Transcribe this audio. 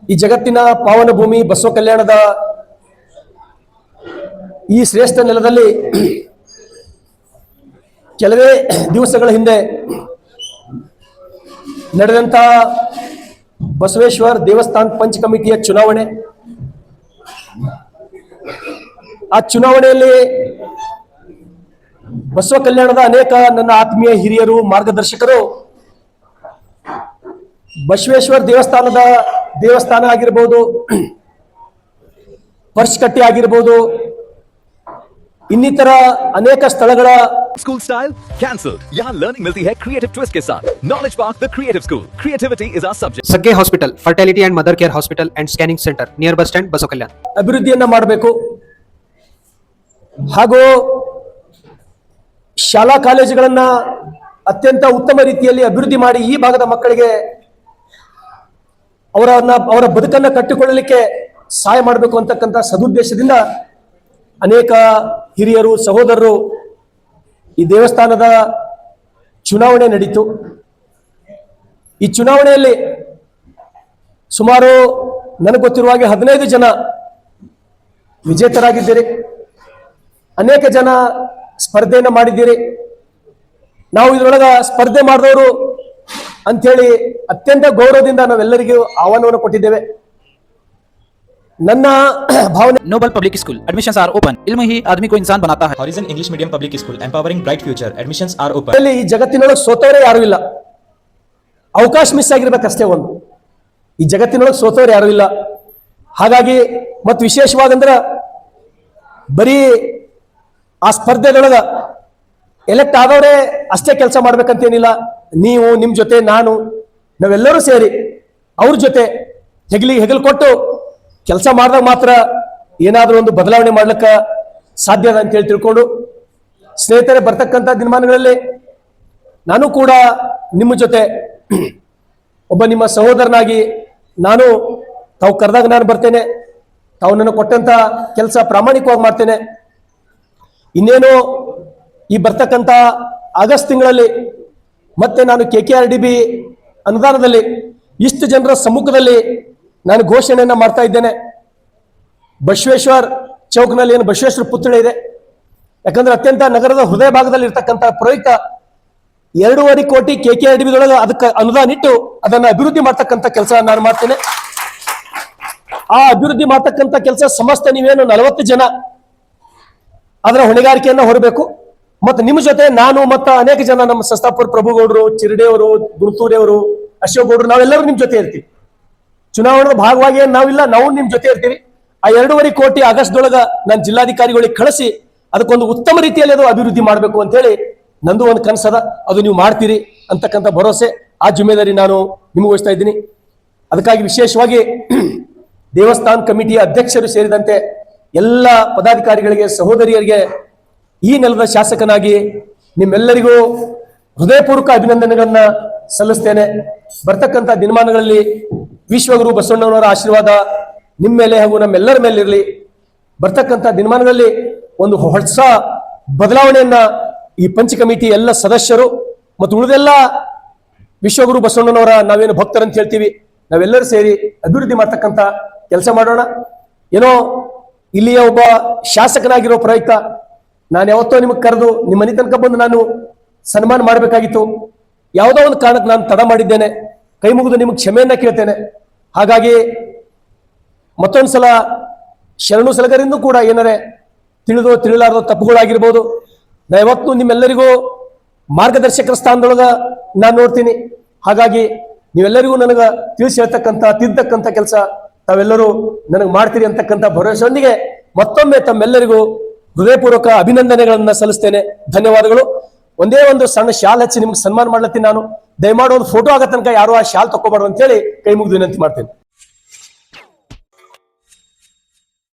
ಈ ಜಗತ್ತಿನ ಪಾವನ ಭೂಮಿ ಬಸವ ಕಲ್ಯಾಣದ ಈ ಶ್ರೇಷ್ಠ ನೆಲದಲ್ಲಿ ಕೆಲವೇ ದಿವಸಗಳ ಹಿಂದೆ ನಡೆದಂತ ಬಸವೇಶ್ವರ ದೇವಸ್ಥಾನ ಪಂಚ ಕಮಿಟಿಯ ಚುನಾವಣೆ. ಆ ಚುನಾವಣೆಯಲ್ಲಿ ಬಸವ ಕಲ್ಯಾಣದ ಅನೇಕ ನನ್ನ ಆತ್ಮೀಯ ಹಿರಿಯರು ಮಾರ್ಗದರ್ಶಕರು ಬಸವೇಶ್ವರ ದೇವಸ್ಥಾನ ಆಗಿರಬಹುದು, ಪರ್ಸ್ಕಟ್ಟಿ ಆಗಿರಬಹುದು, ಇನ್ನಿತರ ಅನೇಕ ಸ್ಥಳಗಳ स्कूल स्टाइल कैंसल्ड। यहाँ लर्निंग मिलती है क्रिएटिव ट्विस्ट के साथ। Knowledge park the creative school, creativity is our subject. Sagge hospital, fertility and mother care hospital and scanning centre near bus stand Basava Kalyan ಅಭಿವೃದ್ಧಿಯನ್ನ ಮಾಡಬೇಕು. ಹಾಗೂ ಶಾಲಾ ಕಾಲೇಜುಗಳನ್ನ ಅತ್ಯಂತ ಉತ್ತಮ ರೀತಿಯಲ್ಲಿ ಅಭಿವೃದ್ಧಿ ಮಾಡಿ ಈ ಭಾಗದ ಮಕ್ಕಳಿಗೆ ಅವರ ಬದುಕನ್ನ ಕಟ್ಟಿಕೊಳ್ಳಲಿಕ್ಕೆ ಸಹಾಯ ಮಾಡಬೇಕು ಅಂತಕ್ಕಂಥ ಸದುದ್ದೇಶದಿಂದ ಅನೇಕ ಹಿರಿಯರು ಸಹೋದರರು ಈ ದೇವಸ್ಥಾನದ ಚುನಾವಣೆ ನಡೀತು. ಈ ಚುನಾವಣೆಯಲ್ಲಿ ಸುಮಾರು ನನಗೆ ಗೊತ್ತಿರುವ ಹಾಗೆ 15 ಜನ ವಿಜೇತರಾಗಿದ್ದೀರಿ. ಅನೇಕ ಜನ ಸ್ಪರ್ಧೆಯನ್ನು ಮಾಡಿದ್ದೀರಿ. ನಾವು ಇದರೊಳಗ ಸ್ಪರ್ಧೆ ಮಾಡಿದವರು ಅಂಥೇಳಿ ಅತ್ಯಂತ ಗೌರವದಿಂದ ನಾವೆಲ್ಲರಿಗೂ ಆಹ್ವಾನವನ್ನು ಕೊಟ್ಟಿದ್ದೇವೆ. ನನ್ನ ಭಾವನೆ noble public school admissions are open. इल्म ही आदमी को इंसान बनाता है। Horizon English medium public school empowering bright future admissions are open. ಈ ಜಗತ್ತಿನೊಳಗೆ ಸೋತವರೇ ಯಾರು ಇಲ್ಲ, ಅವಕಾಶ ಮಿಸ್ ಆಗಿರ್ಬೇಕಷ್ಟೇ ಒಂದು. ಈ ಜಗತ್ತಿನೊಳಗೆ ಸೋತವರು ಯಾರು ಇಲ್ಲ. ಹಾಗಾಗಿ ಮತ್ತು ವಿಶೇಷವಾದಂದ್ರೆ ಬರೀ ಆ ಸ್ಪರ್ಧೆದೊಳಗ ಎಲೆಕ್ಟ್ ಆದವರೇ ಅಷ್ಟೇ ಕೆಲಸ ಮಾಡ್ಬೇಕಂತೇನಿಲ್ಲ. ನೀವು, ನಿಮ್ಮ ಜೊತೆ ನಾನು, ನಾವೆಲ್ಲರೂ ಸೇರಿ ಅವ್ರ ಜೊತೆ ಹೆಗಲು ಕೊಟ್ಟು ಕೆಲಸ ಮಾಡಿದಾಗ ಮಾತ್ರ ಏನಾದರೂ ಒಂದು ಬದಲಾವಣೆ ಮಾಡ್ಲಿಕ್ಕೆ ಸಾಧ್ಯ ಅದ ಅಂತೇಳಿ ತಿಳ್ಕೊಂಡು, ಸ್ನೇಹಿತರೆ, ಬರ್ತಕ್ಕಂಥ ದಿನಮಾನಗಳಲ್ಲಿ ನಾನು ಕೂಡ ನಿಮ್ಮ ಜೊತೆ ಒಬ್ಬ ನಿಮ್ಮ ಸಹೋದರನಾಗಿ ತಾವು ಕರೆದಾಗ ನಾನು ಬರ್ತೇನೆ. ತಾವು ನನಗೆ ಕೊಟ್ಟಂತ ಕೆಲಸ ಪ್ರಾಮಾಣಿಕವಾಗಿ ಮಾಡ್ತೇನೆ. ಇನ್ನೇನು ಈ ಬರ್ತಕ್ಕಂಥ ಆಗಸ್ಟ್ ತಿಂಗಳಲ್ಲಿ ಮತ್ತೆ ನಾನು KKRDB ಅನುದಾನದಲ್ಲಿ ಇಷ್ಟು ಜನರ ಸಮ್ಮುಖದಲ್ಲಿ ನಾನು ಘೋಷಣೆಯನ್ನ ಮಾಡ್ತಾ ಇದ್ದೇನೆ. ಬಸವೇಶ್ವರ ಚೌಕ್ನಲ್ಲಿ ಏನು ಬಸವೇಶ್ವರ ಪುತ್ಥಳಿ ಇದೆ, ಯಾಕಂದ್ರೆ ಅತ್ಯಂತ ನಗರದ ಹೃದಯ ಭಾಗದಲ್ಲಿ ಇರ್ತಕ್ಕಂಥ ಪ್ರಯುಕ್ತ 2.5 ಕೋಟಿ KKRDBದೊಳಗೆ ಅದಕ್ಕೆ ಅನುದಾನ ಇಟ್ಟು ಅದನ್ನ ಅಭಿವೃದ್ಧಿ ಮಾಡ್ತಕ್ಕಂಥ ಕೆಲಸ ನಾನು ಮಾಡ್ತೇನೆ. ಆ ಅಭಿವೃದ್ಧಿ ಮಾಡ್ತಕ್ಕಂಥ ಕೆಲಸ ಸಮಸ್ತ ನೀವೇನು 40 ಜನ ಅದರ ಹೊಣೆಗಾರಿಕೆಯನ್ನ ಹೊರಬೇಕು. ಮತ್ತು ನಿಮ್ಮ ಜೊತೆ ನಾನು ಮತ್ತು ಅನೇಕ ಜನ, ನಮ್ಮ ಸಸ್ತಾಪುರ ಪ್ರಭುಗೌಡರು, ಚಿರಡೆಯವರು, ಗುರುತೂರಿಯವರು, ಅಶೋಕ್ ಗೌಡರು, ನಾವೆಲ್ಲರೂ ನಿಮ್ಮ ಜೊತೆ ಇರ್ತೀವಿ. ಚುನಾವಣೆಯ ಭಾಗವಾಗಿ ನಾವಿಲ್ಲ, ನಾವು ನಿಮ್ಮ ಜೊತೆ ಇರ್ತೀವಿ. ಆ 2.5 ಕೋಟಿ ಆಗಸ್ಟ್ದೊಳಗ ನಾನು ಜಿಲ್ಲಾಧಿಕಾರಿಗಳಿಗೆ ಕಳಿಸಿ ಅದಕ್ಕೊಂದು ಉತ್ತಮ ರೀತಿಯಲ್ಲಿ ಅದು ಅಭಿವೃದ್ಧಿ ಮಾಡಬೇಕು ಅಂತೇಳಿ ನಂದು ಒಂದು ಕನಸದ. ಅದು ನೀವು ಮಾಡ್ತೀರಿ ಅಂತಕ್ಕಂಥ ಭರವಸೆ, ಆ ಜಿಮ್ಮೆದಾರಿ ನಾನು ನಿಮಗೆ ವಹಿಸ್ತಾ ಇದ್ದೀನಿ. ಅದಕ್ಕಾಗಿ ವಿಶೇಷವಾಗಿ ದೇವಸ್ಥಾನ ಕಮಿಟಿಯ ಅಧ್ಯಕ್ಷರು ಸೇರಿದಂತೆ ಎಲ್ಲ ಪದಾಧಿಕಾರಿಗಳಿಗೆ, ಸಹೋದರಿಯರಿಗೆ ಈ ನೆಲದ ಶಾಸಕನಾಗಿ ನಿಮ್ಮೆಲ್ಲರಿಗೂ ಹೃದಯಪೂರ್ವಕ ಅಭಿನಂದನೆಗಳನ್ನ ಸಲ್ಲಿಸ್ತೇನೆ. ಬರ್ತಕ್ಕಂಥ ದಿನಮಾನಗಳಲ್ಲಿ ವಿಶ್ವಗುರು ಬಸವಣ್ಣನವರ ಆಶೀರ್ವಾದ ನಿಮ್ಮ ಮೇಲೆ ಹಾಗೂ ನಮ್ಮೆಲ್ಲರ ಮೇಲೆ ಇರಲಿ. ಬರ್ತಕ್ಕಂಥ ದಿನಮಾನಗಳಲ್ಲಿ ಒಂದು ಹೊಸ ಬದಲಾವಣೆಯನ್ನ ಈ ಪಂಚ ಕಮಿಟಿ ಎಲ್ಲ ಸದಸ್ಯರು ಮತ್ತು ಉಳಿದೆಲ್ಲ ವಿಶ್ವಗುರು ಬಸವಣ್ಣನವರ ನಾವೇನು ಭಕ್ತರಂತ ಹೇಳ್ತೀವಿ, ನಾವೆಲ್ಲರೂ ಸೇರಿ ಅಭಿವೃದ್ಧಿ ಮಾಡ್ತಕ್ಕಂಥ ಕೆಲಸ ಮಾಡೋಣ. ಏನೋ ಇಲ್ಲಿಯ ಒಬ್ಬ ಶಾಸಕನಾಗಿರೋ ಪ್ರಯುಕ್ತ ನಾನು ಯಾವತ್ತೋ ನಿಮಗೆ ಕರೆದು ನಿಮ್ಮ ಮನೆ ತನಕ ಬಂದು ನಾನು ಸನ್ಮಾನ ಮಾಡಬೇಕಾಗಿತ್ತು. ಯಾವುದೋ ಒಂದು ಕಾರಣಕ್ಕೆ ನಾನು ತಡ ಮಾಡಿದ್ದೇನೆ. ಕೈ ಮುಗಿದು ನಿಮಗೆ ಕ್ಷಮೆಯನ್ನ ಕೇಳ್ತೇನೆ. ಹಾಗಾಗಿ ಮತ್ತೊಂದ್ಸಲ ಶರಣು ಸಲಗರಿಂದ ಕೂಡ ಏನಾರೆ ತಿಳಿಲಾರದೋ ತಪ್ಪುಗಳಾಗಿರ್ಬೋದು. ನಾ ಯಾವತ್ತೂ ನಿಮ್ಮೆಲ್ಲರಿಗೂ ಮಾರ್ಗದರ್ಶಕರ ಸ್ಥಾನದೊಳಗ ನಾನು ನೋಡ್ತೀನಿ. ಹಾಗಾಗಿ ನೀವೆಲ್ಲರಿಗೂ ನನಗೆ ತಿಳಿಸಿ ಹೇಳ್ತಕ್ಕಂಥ, ತಿದ್ದಕ್ಕಂಥ ಕೆಲಸ ತಾವೆಲ್ಲರೂ ನನಗೆ ಮಾಡ್ತೀರಿ ಅಂತಕ್ಕಂಥ ಭರವಸೆಯೊಂದಿಗೆ ಮತ್ತೊಮ್ಮೆ ತಮ್ಮೆಲ್ಲರಿಗೂ ಹೃದಯಪೂರ್ವಕ ಅಭಿನಂದನೆಗಳನ್ನ ಸಲ್ಲಿಸ್ತೇನೆ. ಧನ್ಯವಾದಗಳು. ಒಂದೇ ಒಂದು ಸಣ್ಣ ಶಾಲ್ ಹಚ್ಚಿ ನಿಮ್ಗೆ ಸನ್ಮಾನ ಮಾಡ್ಲತ್ತೀನಿ ನಾನು. ದಯಮಾಡಿ ಒಂದು ಫೋಟೋ ಆಗೋ ತನಕ ಯಾರು ಆ ಶಾಲ್ ತಗೋಬಾರ್ದು ಅಂತೇಳಿ ಕೈ ಮುಗಿದು ವಿನಂತಿ ಮಾಡ್ತೇನೆ.